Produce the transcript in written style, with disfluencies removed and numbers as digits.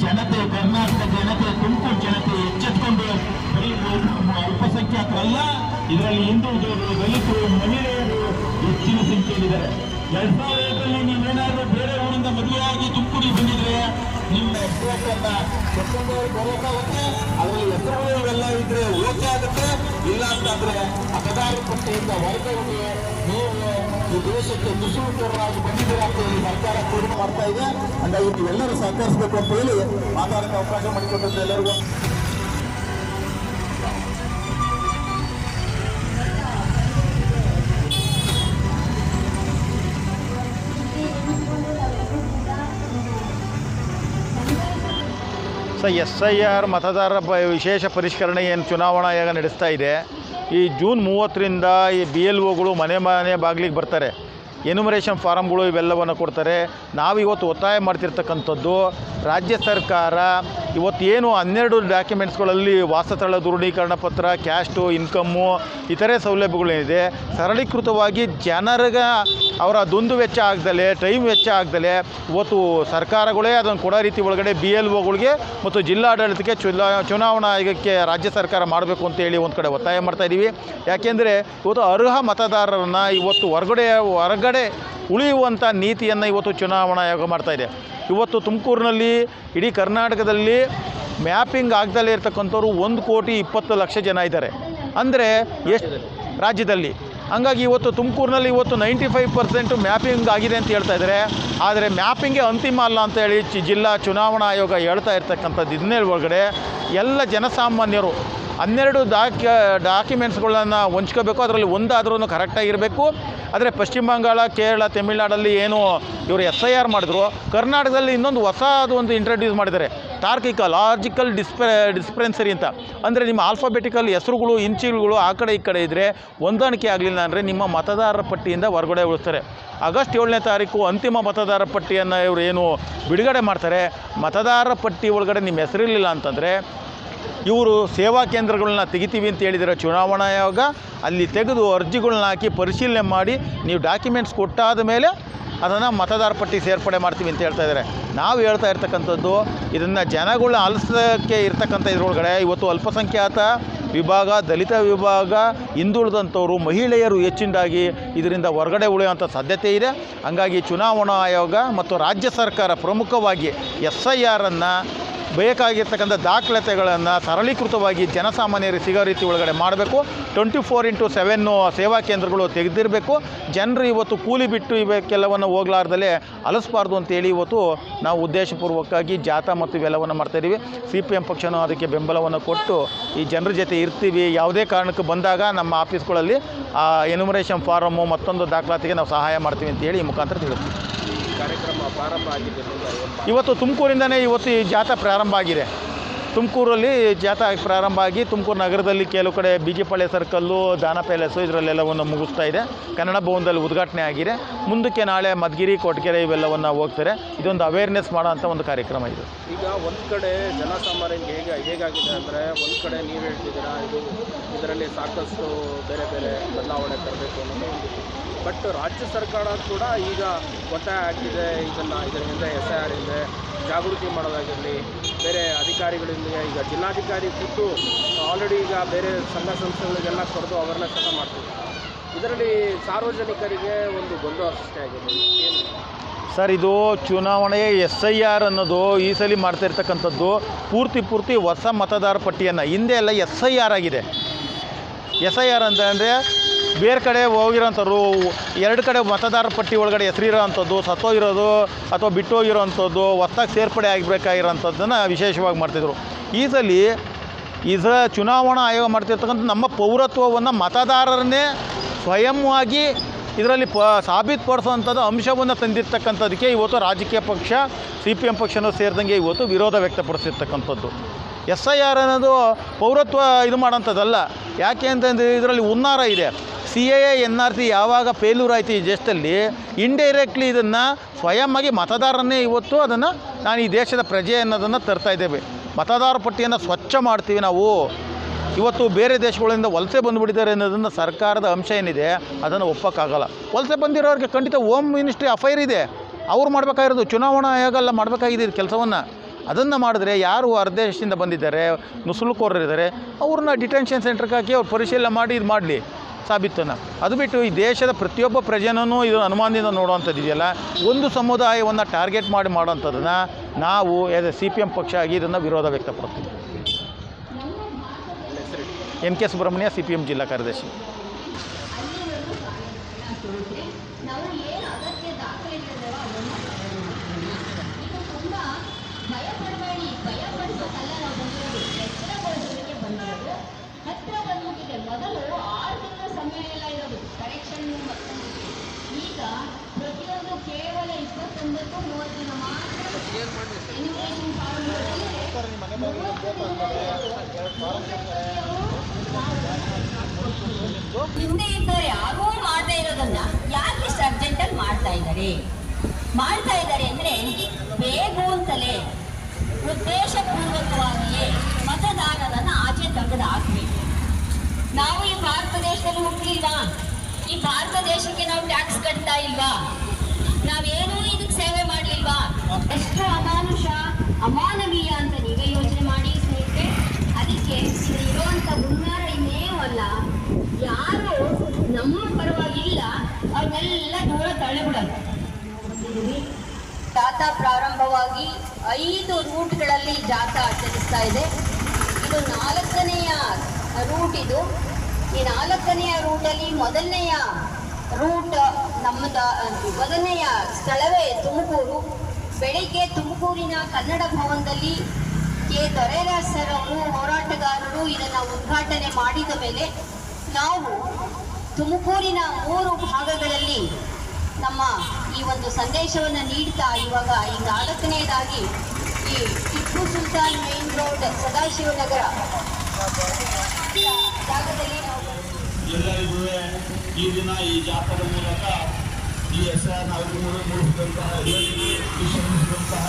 ಜನತೆ, ಕರ್ನಾಟಕ ಜನತೆ, ತುಮಕೂರು ಜನತೆ ಎಚ್ಚೆತ್ತುಕೊಂಡು ಬರೀ ಅಲ್ಪಸಂಖ್ಯಾತರಲ್ಲ, ಇದರಲ್ಲಿ ಹಿಂದುಳಿದವರು, ದಲಿತರು, ಮಹಿಳೆಯರು ಹೆಚ್ಚಿನ ಸಂಖ್ಯೆಯಲ್ಲಿದ್ದಾರೆ. 2005ರಲ್ಲಿ ನೀವೇನಾದ್ರೂ ಬೇರೆ ಊರಿಂದ ಮದುವೆಯಾಗಿ ತುಮಕೂರಿಗೆ ಬಂದಿದ್ರೆ ನಿಮ್ಮ ಹೆಸರನ್ನ ಸೆಪ್ಟೆಂಬರ್ ಬರೋಕ್ಕಾಗುತ್ತೆ. ಅದರಲ್ಲಿ ಹೆಸರುಗಳು ಇವೆಲ್ಲ ಇದ್ರೆ ಓಕೆ ಆಗುತ್ತೆ. ಇಲ್ಲ ಅಂತಂದ್ರೆ ಆ ಪದಾರ್ಥ ಪಟ್ಟಿಯಿಂದ ಹೊರಗೆ ಹೋಗಿ ನೀವು ಈ ದೇಶಕ್ಕೆ ನುಸುಳುಕೋರರಾಗಿ ಬಂದಿದ್ದೀರಾ ಅಂತ ಹೇಳಿ ಸರ್ಕಾರ ತೀರ್ಮಾನ ಮಾಡ್ತಾ ಇದೆ. ಹಾಗಾಗಿ ನೀವೆಲ್ಲರೂ ಸಹಕರಿಸಬೇಕು ಅಂತ ಹೇಳಿ ಮಾತಾಡೋಕ್ಕೆ ಅವಕಾಶ ಮಾಡಿಕೊಟ್ಟಿದ್ದೆ ಎಲ್ಲರಿಗೂ. SIR ಮತದಾರರ ವಿಶೇಷ ಪರಿಷ್ಕರಣೆ ಏನು ಚುನಾವಣಾ ಆಯೋಗ ನಡೆಸ್ತಾ ಇದೆ. ಈ ಜೂನ್ 30ರಿಂದ ಈ BLOಗಳು ಮನೆ ಬಾಗಿಲಿಗೆ ಬರ್ತಾರೆ, ಎನ್ಯುಮರೇಷನ್ ಫಾರಮ್ಗಳು ಇವೆಲ್ಲವನ್ನು ಕೊಡ್ತಾರೆ. ನಾವಿವತ್ತು ಒತ್ತಾಯ ಮಾಡ್ತಿರ್ತಕ್ಕಂಥದ್ದು, ರಾಜ್ಯ ಸರ್ಕಾರ ಇವತ್ತು ಏನು 12 ಡಾಕ್ಯುಮೆಂಟ್ಸ್ಗಳಲ್ಲಿ ವಾಸಸ್ಥಳ ದೃಢೀಕರಣ ಪತ್ರ, ಕ್ಯಾಸ್ಟು, ಇನ್ಕಮ್ಮು, ಇತರೆ ಸೌಲಭ್ಯಗಳೇನಿದೆ ಸರಳೀಕೃತವಾಗಿ ಜನರಿಗೆ ಅವರ ದುಂದು ವೆಚ್ಚ ಆಗದಲೆ, ಟೈಮ್ ವೆಚ್ಚ ಆಗದಲೆ ಇವತ್ತು ಸರ್ಕಾರಗಳೇ ಅದನ್ನು ಕೊಡೋ ರೀತಿ ಒಳಗಡೆ BLOಗಳಿಗೆ ಮತ್ತು ಜಿಲ್ಲಾಡಳಿತಕ್ಕೆ ಚುನಾವಣಾ ಆಯೋಗಕ್ಕೆ ರಾಜ್ಯ ಸರ್ಕಾರ ಮಾಡಬೇಕು ಅಂತೇಳಿ ಒಂದು ಕಡೆ ಒತ್ತಾಯ ಮಾಡ್ತಾಯಿದ್ದೀವಿ. ಯಾಕೆಂದರೆ ಇವತ್ತು ಅರ್ಹ ಮತದಾರರನ್ನು ಇವತ್ತು ಹೊರಗಡೆ ಉಳಿಯುವಂಥ ನೀತಿಯನ್ನು ಇವತ್ತು ಚುನಾವಣಾ ಆಯೋಗ ಮಾಡ್ತಾಯಿದೆ. ಇವತ್ತು ತುಮಕೂರಿನಲ್ಲಿ, ಇಡೀ ಕರ್ನಾಟಕದಲ್ಲಿ ಮ್ಯಾಪಿಂಗ್ ಆಗದಲ್ಲೇ ಇರ್ತಕ್ಕಂಥವ್ರು 1,20,00,000 ಜನ ಇದ್ದಾರೆ ಅಂದರೆ ಎಷ್ಟು ರಾಜ್ಯದಲ್ಲಿ. ಹಂಗಾಗಿ ಇವತ್ತು ತುಮಕೂರಿನಲ್ಲಿ ಇವತ್ತು 95% ಮ್ಯಾಪಿಂಗ್ ಆಗಿದೆ ಅಂತ ಹೇಳ್ತಾ ಇದ್ದಾರೆ. ಆದರೆ ಮ್ಯಾಪಿಂಗೇ ಅಂತಿಮ ಅಲ್ಲ ಅಂತ ಹೇಳಿ ಜಿಲ್ಲಾ ಚುನಾವಣಾ ಆಯೋಗ ಹೇಳ್ತಾ ಇರ್ತಕ್ಕಂಥದ್ದು. ಇದನ್ನೇ ಒಳಗಡೆ ಎಲ್ಲ ಜನಸಾಮಾನ್ಯರು 12 ಡಾಕ್ಯುಮೆಂಟ್ಸ್ಗಳನ್ನು ಹೊಂಚ್ಕೋಬೇಕು. ಅದರಲ್ಲಿ ಒಂದಾದ್ರೂ ಕರೆಕ್ಟಾಗಿರಬೇಕು. ಆದರೆ ಪಶ್ಚಿಮ ಬಂಗಾಳ, ಕೇರಳ, ತಮಿಳುನಾಡಲ್ಲಿ ಏನು ಇವರು SIR ಮಾಡಿದ್ರು, ಕರ್ನಾಟಕದಲ್ಲಿ ಇನ್ನೊಂದು ಹೊಸದು ಒಂದು ಇಂಟ್ರಡ್ಯೂಸ್ ಮಾಡಿದ್ದಾರೆ, ಲಾಜಿಕಲ್ ಡಿಸ್ಪೆನ್ಸರಿ ಅಂತ. ಅಂದರೆ ನಿಮ್ಮ ಆಲ್ಫಾಬೆಟಿಕಲ್ ಹೆಸರುಗಳು, ಇಂಚಿಗಳು ಆ ಕಡೆ ಈ ಕಡೆ ಇದ್ದರೆ ಹೊಂದಾಣಿಕೆ ಆಗಲಿಲ್ಲ ಅಂದರೆ ನಿಮ್ಮ ಮತದಾರರ ಪಟ್ಟಿಯಿಂದ ಹೊರಗಡೆ ಉಳಿಸ್ತಾರೆ. ಆಗಸ್ಟ್ 7ನೇ ತಾರೀಕು ಅಂತಿಮ ಮತದಾರರ ಪಟ್ಟಿಯನ್ನು ಇವರು ಏನು ಬಿಡುಗಡೆ ಮಾಡ್ತಾರೆ. ಮತದಾರರ ಪಟ್ಟಿ ಒಳಗಡೆ ನಿಮ್ಮ ಹೆಸರಿರಲಿಲ್ಲ ಅಂತಂದರೆ ಇವರು ಸೇವಾ ಕೇಂದ್ರಗಳನ್ನ ತೆಗಿತೀವಿ ಅಂತ ಹೇಳಿದರೆ ಚುನಾವಣಾ ಆಯೋಗ ಅಲ್ಲಿ ತೆಗೆದು ಅರ್ಜಿಗಳನ್ನ ಹಾಕಿ ಪರಿಶೀಲನೆ ಮಾಡಿ ನೀವು ಡಾಕ್ಯುಮೆಂಟ್ಸ್ ಕೊಟ್ಟಾದ ಮೇಲೆ ಅದನ್ನು ಮತದಾರ ಪಟ್ಟಿ ಸೇರ್ಪಡೆ ಮಾಡ್ತೀವಿ ಅಂತ ಹೇಳ್ತಾ ಇದ್ದಾರೆ. ನಾವು ಹೇಳ್ತಾ ಇರ್ತಕ್ಕಂಥದ್ದು ಇದನ್ನು ಜನಗಳನ್ನ ಅಲಿಸೋಕ್ಕೆ ಇರ್ತಕ್ಕಂಥ ಇದ್ರೊಳಗಡೆ ಇವತ್ತು ಅಲ್ಪಸಂಖ್ಯಾತ ವಿಭಾಗ, ದಲಿತ ವಿಭಾಗ, ಹಿಂದುಳಿದಂಥವರು, ಮಹಿಳೆಯರು ಹೆಚ್ಚಿನದಾಗಿ ಇದರಿಂದ ಹೊರಗಡೆ ಉಳಿಯುವಂಥ ಸಾಧ್ಯತೆ ಇದೆ. ಹಂಗಾಗಿ ಚುನಾವಣಾ ಆಯೋಗ ಮತ್ತು ರಾಜ್ಯ ಸರ್ಕಾರ ಪ್ರಮುಖವಾಗಿ SIRನ್ನು ಬೇಕಾಗಿರ್ತಕ್ಕಂಥ ದಾಖಲಾತಿಗಳನ್ನು ಸರಳೀಕೃತವಾಗಿ ಜನಸಾಮಾನ್ಯರಿಗೆ ಸಿಗೋ ರೀತಿ ಒಳಗಡೆ ಮಾಡಬೇಕು. 24x7 ಸೇವಾ ಕೇಂದ್ರಗಳು ತೆಗೆದಿರಬೇಕು. ಜನರು ಇವತ್ತು ಕೂಲಿ ಬಿಟ್ಟು ಇವಕ್ಕೆಲ್ಲವನ್ನು ಹೋಗ್ಲಾರ್ದಲ್ಲೇ ಅಲಿಸಬಾರ್ದು ಅಂತೇಳಿ ಇವತ್ತು ನಾವು ಉದ್ದೇಶಪೂರ್ವಕವಾಗಿ ಜಾಥಾ ಮತ್ತು ಇವೆಲ್ಲವನ್ನು ಮಾಡ್ತಾಯಿದ್ದೀವಿ. CPM ಪಕ್ಷನೂ ಅದಕ್ಕೆ ಬೆಂಬಲವನ್ನು ಕೊಟ್ಟು ಈ ಜನರ ಜೊತೆ ಇರ್ತೀವಿ. ಯಾವುದೇ ಕಾರಣಕ್ಕೆ ಬಂದಾಗ ನಮ್ಮ ಆಫೀಸ್ಗಳಲ್ಲಿ ಎನ್ಯುಮರೇಷನ್ ಫಾರಮ್ಮು ಮತ್ತೊಂದು ದಾಖಲಾತಿಗೆ ನಾವು ಸಹಾಯ ಮಾಡ್ತೀವಿ ಅಂತೇಳಿ ಈ ಮುಖಾಂತರ ತಿಳಿಸ್ತೀವಿ. ಕಾರ್ಯಕ್ರಮ ಪ್ರಾರಂಭ ಆಗಿದೆ ಇವತ್ತು ತುಮಕೂರಿಂದನೇ ಇವತ್ತು ಈ ಜಾಥಾ ಪ್ರಾರಂಭ ಆಗಿದೆ. ತುಮಕೂರಲ್ಲಿ ಜಾಥಾ ಪ್ರಾರಂಭ ಆಗಿ ತುಮಕೂರು ನಗರದಲ್ಲಿ ಕೆಲವು ಕಡೆ BG-ಪಾಳ್ಯ ಸರ್ಕಲ್ಲು, ದಾನ ಪ್ಯಾಲೇಸು ಇದರಲ್ಲೆಲ್ಲವನ್ನು ಮುಗಿಸ್ತಾ ಇದೆ. ಕನ್ನಡ ಭವನದಲ್ಲಿ ಉದ್ಘಾಟನೆ ಆಗಿದೆ. ಮುಂದಕ್ಕೆ ನಾಳೆ ಮಧುಗಿರಿ, ಕೊಟ್ಗೆರೆ ಇವೆಲ್ಲವನ್ನು ಹೋಗ್ತಾರೆ. ಇದೊಂದು ಅವೇರ್ನೆಸ್ ಮಾಡೋಂಥ ಒಂದು ಕಾರ್ಯಕ್ರಮ ಇದೆ. ಈಗ ಒಂದು ಕಡೆ ಜನಸಾಮಾನ್ಯರಿಗೆ ಹೇಗಾಗಿದೆ ಅಂದರೆ, ಒಂದು ಕಡೆ ನೀವು ಹೇಳ್ತಿದ್ದೀರಾ ಇದರಲ್ಲಿ ಸಾಕಷ್ಟು ಬೇರೆ ಬೇರೆ ಬದಲಾವಣೆ ತರಬೇಕು ಅನ್ನೋದು ಒಂದು. ಬಟ್ ರಾಜ್ಯ ಸರ್ಕಾರ ಕೂಡ ಈಗ ಒತ್ತಾಯ ಹಾಕಿದೆ, ಇದರ ಹಿಂದೆ SIR ಹಿಂದೆ ಜಾಗೃತಿ ಮಾಡೋದಾಗಿರಲಿ, ಬೇರೆ ಅಧಿಕಾರಿಗಳಿಂದ ಈಗ ಜಿಲ್ಲಾಧಿಕಾರಿ ಖುದ್ದು ಆಲ್ರೆಡಿ ಈಗ ಬೇರೆ ಸಂಘ ಸಂಸ್ಥೆಗಳಿಗೆಲ್ಲ ಕರೆದು ಅವೇರ್ನೆಸ್ ಎಲ್ಲ ಮಾಡ್ತಿದ್ದಾರೆ. ಇದರಲ್ಲಿ ಸಾರ್ವಜನಿಕರಿಗೆ ಒಂದು ಗೊಂದಲ ಸೃಷ್ಟಿಯಾಗಿದೆ. ಸರ್, ಇದು ಚುನಾವಣೆಯ SIR ಅನ್ನೋದು ಈ ಸಲ ಮಾಡ್ತಾ ಇರ್ತಕ್ಕಂಥದ್ದು ಪೂರ್ತಿ ಹೊಸ ಮತದಾರ ಪಟ್ಟಿಯನ್ನು, ಹಿಂದೆ ಎಲ್ಲ SIR ಆಗಿದೆ. SIR ಅಂತಂದರೆ ಬೇರೆ ಕಡೆ ಹೋಗಿರೋಂಥವ್ರು 2 ಕಡೆ ಮತದಾರ ಪಟ್ಟಿ ಒಳಗಡೆ ಹೆಸರಿರೋ ಅಂಥದ್ದು, ಸತ್ತೋಗಿರೋದು ಅಥವಾ ಬಿಟ್ಟೋಗಿರೋ ಅಂಥದ್ದು, ಹೊಸದಾಗಿ ಸೇರ್ಪಡೆ ಆಗಬೇಕಾಗಿರೋಂಥದ್ದನ್ನು ವಿಶೇಷವಾಗಿ ಮಾಡ್ತಿದ್ರು. ಈ ಸಲ ಚುನಾವಣಾ ಆಯೋಗ ಮಾಡ್ತಿರ್ತಕ್ಕಂಥ ನಮ್ಮ ಪೌರತ್ವವನ್ನು ಮತದಾರರನ್ನೇ ಸ್ವಯಂವಾಗಿ ಇದರಲ್ಲಿ ಸಾಬೀತುಪಡಿಸುವಂಥದ್ದು ಅಂಶವನ್ನು ತಂದಿರ್ತಕ್ಕಂಥದ್ದಕ್ಕೆ ಇವತ್ತು ರಾಜಕೀಯ ಪಕ್ಷ CPM ಪಕ್ಷನೂ ಸೇರಿದಂಗೆ ಇವತ್ತು ವಿರೋಧ ವ್ಯಕ್ತಪಡಿಸಿರ್ತಕ್ಕಂಥದ್ದು. SIR ಅನ್ನೋದು ಪೌರತ್ವ ಇದು ಮಾಡೋಂಥದ್ದಲ್ಲ. ಯಾಕೆ ಅಂತಂದರೆ ಇದರಲ್ಲಿ ಹುನ್ನಾರ ಇದೆ. CAA NRC ಯಾವಾಗ ಫೇಲ್ಯೂರ್ ಆಯಿತು ಈ ದೇಶದಲ್ಲಿ, ಇಂಡೈರೆಕ್ಟ್ಲಿ ಇದನ್ನು ಸ್ವಯಂವಾಗಿ ಮತದಾರನ್ನೇ ಇವತ್ತು ಅದನ್ನು ನಾನು ಈ ದೇಶದ ಪ್ರಜೆ ಅನ್ನೋದನ್ನು ತರ್ತಾ ಇದ್ದೇವೆ. ಮತದಾರ ಪಟ್ಟಿಯನ್ನು ಸ್ವಚ್ಛ ಮಾಡ್ತೀವಿ ನಾವು. ಇವತ್ತು ಬೇರೆ ದೇಶಗಳಿಂದ ವಲಸೆ ಬಂದುಬಿಟ್ಟಿದ್ದಾರೆ ಅನ್ನೋದನ್ನು ಸರ್ಕಾರದ ಅಂಶ ಏನಿದೆ ಅದನ್ನು ಒಪ್ಪೋಕ್ಕಾಗಲ್ಲ. ವಲಸೆ ಬಂದಿರೋರಿಗೆ ಖಂಡಿತ ಹೋಮ್ ಮಿನಿಸ್ಟ್ರಿ ಅಫೈರ್ ಇದೆ, ಅವ್ರು ಮಾಡಬೇಕಾಗಿರೋದು. ಚುನಾವಣಾ ಆಯೋಗ ಎಲ್ಲ ಮಾಡಬೇಕಾಗಿದೆ ಇದು ಕೆಲಸವನ್ನು. ಅದನ್ನು ಮಾಡಿದ್ರೆ ಯಾರು ಹೊರದೇಶದಿಂದ ಬಂದಿದ್ದಾರೆ, ನುಸುಳುಕೋರರಿದ್ದಾರೆ, ಅವ್ರನ್ನ ಡಿಟೆನ್ಷನ್ ಸೆಂಟ್ರಿಗೆ ಹಾಕಿ ಅವ್ರು ಪರಿಶೀಲನೆ ಮಾಡಿ ಇದು ಮಾಡಲಿ ಸಾಬೀತನ್ನು. ಅದು ಬಿಟ್ಟು ಈ ದೇಶದ ಪ್ರತಿಯೊಬ್ಬ ಪ್ರಜೆನೂ ಇದು ಅನುಮಾನದಿಂದ ನೋಡುವಂಥದ್ದು ಇದೆಯಲ್ಲ, ಒಂದು ಸಮುದಾಯವನ್ನು ಟಾರ್ಗೆಟ್ ಮಾಡಿ ಮಾಡೋವಂಥದ್ದನ್ನು ನಾವು ಆ್ಯಸ್ ಎ CPM ಪಕ್ಷ ಆಗಿ ಇದನ್ನು ವಿರೋಧ ವ್ಯಕ್ತಪಡ್ತೀವಿ. NK ಸುಬ್ರಹ್ಮಣ್ಯ, CPM ಜಿಲ್ಲಾ ಕಾರ್ಯದರ್ಶಿ. ಮೊದಲು 6 ತಿಂಗಳ ಸಮಯ ಎಲ್ಲ ಇರೋದು ಕರೆಕ್ಷನ್. ಈಗ ಪ್ರತಿಯೊಂದು ಕೇವಲ 29-30 ದಿನ ಮಾತ್ರ ಎನ್ಯುಮರೇಷನ್ ಹಿಂದೆ ಇದ್ದವ್ರು ಯಾರೂ ಮಾಡದೇ ಇರೋದನ್ನ ಯಾಕೆ ಇಷ್ಟು ಅರ್ಜೆಂಟಲ್ಲಿ ಮಾಡ್ತಾ ಇದ್ದಾರೆ ಅಂದ್ರೆ ಬೇಗ ಅಂತಲೇ ಉದ್ದೇಶಪೂರ್ವಕವಾಗಿಯೇ ಮತದಾರರನ್ನ ಆಚೆ ತೆಗೆದು ಹಾಕ್ಬೇಕು. ನಾವು ಈ ಭಾರತ ದೇಶದಲ್ಲಿ ಹುಟ್ಟಲಿಲ್ವಾ? ಈ ಭಾರತ ದೇಶಕ್ಕೆ ನಾವು ಟ್ಯಾಕ್ಸ್ ಕಟ್ತಾ ಇಲ್ವಾ? ನಾವೇನೂ ಇದಕ್ಕೆ ಸೇವೆ ಮಾಡಲಿಲ್ವಾ? ಎಷ್ಟು ಅಮಾನುಷ, ಅಮಾನವೀಯ ಅಂತ ನೀವೇ ಯೋಚನೆ ಮಾಡಿ ಸ್ನೇಹಿತರೆ. ಅದಕ್ಕೆ ಇರುವಂತ ಹುನ್ನಾರ ಇನ್ನೇನೂ ಅಲ್ಲ. ಯಾರು ನಮ್ಮ ಪರವಾಗಿಲ್ಲ ಅವ್ರನ್ನೆಲ್ಲ ದೂರ ತಳ್ಳಿಬಿಡೋದು. ಜಾಥಾ ಪ್ರಾರಂಭವಾಗಿ 5 ರೂಟ್ಗಳಲ್ಲಿ ಜಾಥಾ ಆಚರಿಸ್ತಾ ಇದೆ. ಇದು 4ನೆಯ ರೂಟ್. ಇದು ಈ 4ನೆಯ ರೂಟಲ್ಲಿ ಮೊದಲನೆಯ ರೂಟ್ ಮೊದಲನೆಯ ಸ್ಥಳವೇ ತುಮಕೂರು. ಬೆಳಿಗ್ಗೆ ತುಮಕೂರಿನ ಕನ್ನಡ ಭವನದಲ್ಲಿ ಕೆ ದೊರೆರಾಜ್ ಸರ್ ಅವರು ಹೋರಾಟಗಾರರು ಇದನ್ನು ಉದ್ಘಾಟನೆ ಮಾಡಿದ ಮೇಲೆ ನಾವು ತುಮಕೂರಿನ 3 ಭಾಗಗಳಲ್ಲಿ ನಮ್ಮ ಈ ಒಂದು ಸಂದೇಶವನ್ನು ನೀಡ್ತಾ ಇವಾಗ ಈ 4ನೆಯದಾಗಿ ಈ ಟಿಪ್ಪು ಸುಲ್ತಾನ್ ಮೇನ್ ರೋಡ್ ಸದಾಶಿವನಗರ ಜಾಗದಲ್ಲಿ ನಾವು ಎಲ್ಲರಿಗೂ ಈ ದಿನ ಈ ಜಾಥಾದ ಮೂಲಕ ಈ ಹೆಸರನ್ನು ಅವರು ಮೂಡಿಸಿದಂತಹ ಎಲ್ಲರಿಗೂ ಈ ಶ್ರಮಿಸಿದಂತಹ